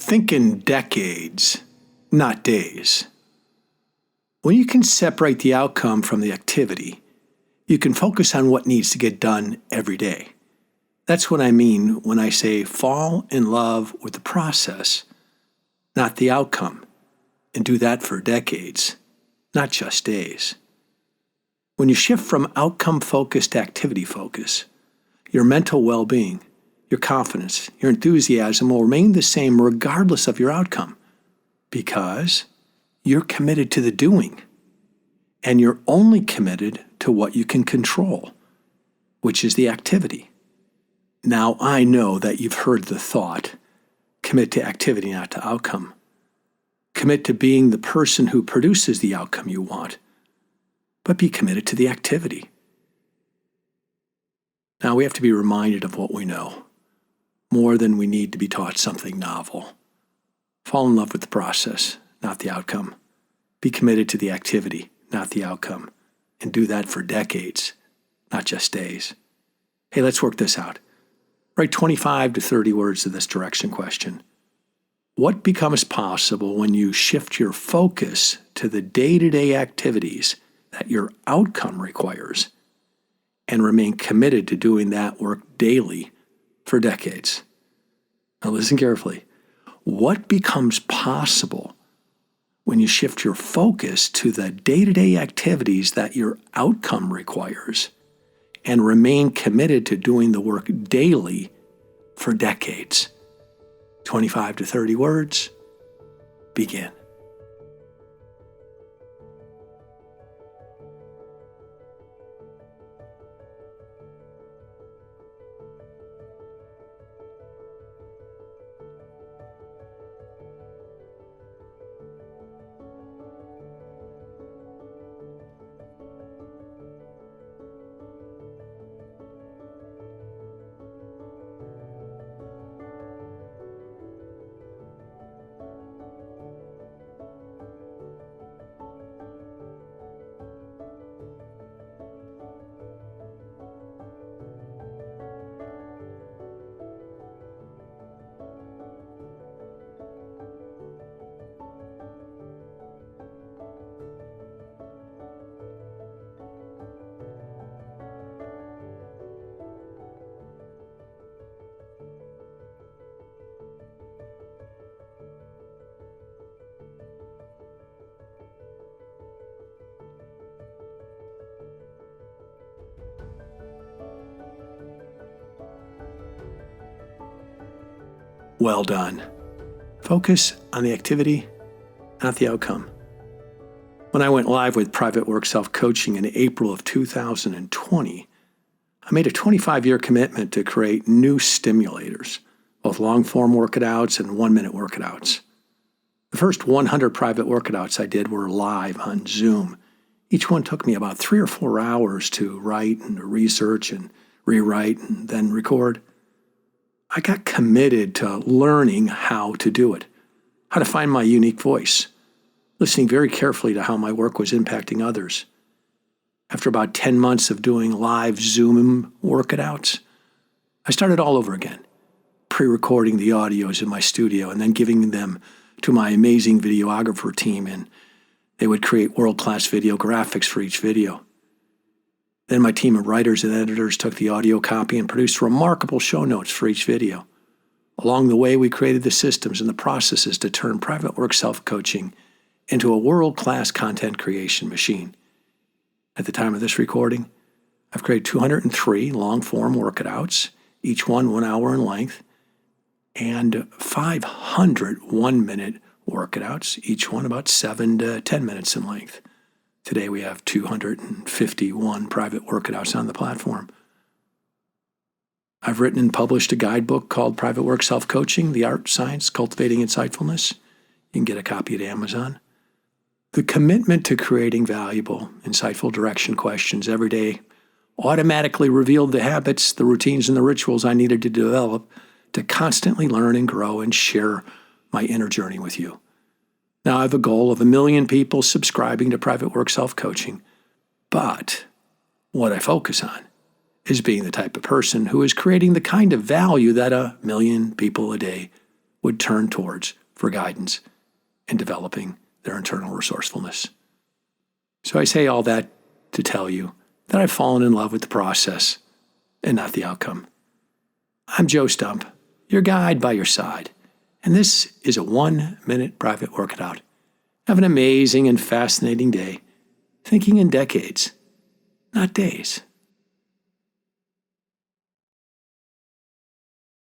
Think in decades, not days. When you can separate the outcome from the activity, you can focus on what needs to get done every day. That's what I mean when I say fall in love with the process, not the outcome, and do that for decades, not just days. When you shift from outcome focus to activity focus, your mental well-being, your confidence, your enthusiasm will remain the same regardless of your outcome, because you're committed to the doing, and you're only committed to what you can control, which is the activity. Now, I know that you've heard the thought, commit to activity, not to outcome. Commit to being the person who produces the outcome you want, but be committed to the activity. Now, we have to be reminded of what we know, more than we need to be taught something novel. Fall in love with the process, not the outcome. Be committed to the activity, not the outcome, and do that for decades, not just days. Hey, let's work this out. Write 25 to 30 words to this direction question. What becomes possible when you shift your focus to the day-to-day activities that your outcome requires and remain committed to doing that work daily for decades? Now listen carefully. What becomes possible when you shift your focus to the day-to-day activities that your outcome requires and remain committed to doing the work daily for decades? 25 to 30 words. Begin. Well done. Focus on the activity, not the outcome. When I went live with PrivateWork Self-Coaching in April of 2020, I made a 25-year commitment to create new stimulators, both long-form workouts and one-minute workouts. The first 100 private workouts I did were live on Zoom. Each one took me about 3 or 4 hours to write and to research and rewrite and then record. I got committed to learning how to do it, how to find my unique voice, listening very carefully to how my work was impacting others. After about 10 months of doing live Zoom workouts, I started all over again, pre-recording the audios in my studio and then giving them to my amazing videographer team, and they would create world-class video graphics for each video. Then my team of writers and editors took the audio copy and produced remarkable show notes for each video. Along the way, we created the systems and the processes to turn PrivateWork Self-Coaching into a world-class content creation machine. At the time of this recording, I've created 203 long-form workouts, each one 1 hour in length, and 500 one-minute workouts, each one about 7 to 10 minutes in length. Today we have 251 private workouts on the platform. I've written and published a guidebook called PrivateWork Self-Coaching, The Art, Science, Cultivating Insightfulness. You can get a copy at Amazon. The commitment to creating valuable, insightful direction questions every day automatically revealed the habits, the routines, and the rituals I needed to develop to constantly learn and grow and share my inner journey with you. Now I have a goal of 1 million people subscribing to PrivateWork Self-Coaching, but what I focus on is being the type of person who is creating the kind of value that 1 million people a day would turn towards for guidance in developing their internal resourcefulness. So I say all that to tell you that I've fallen in love with the process and not the outcome. I'm Joe Stump, your guide by your side, and this is a 1-minute private workout. Have an amazing and fascinating day, thinking in decades, not days.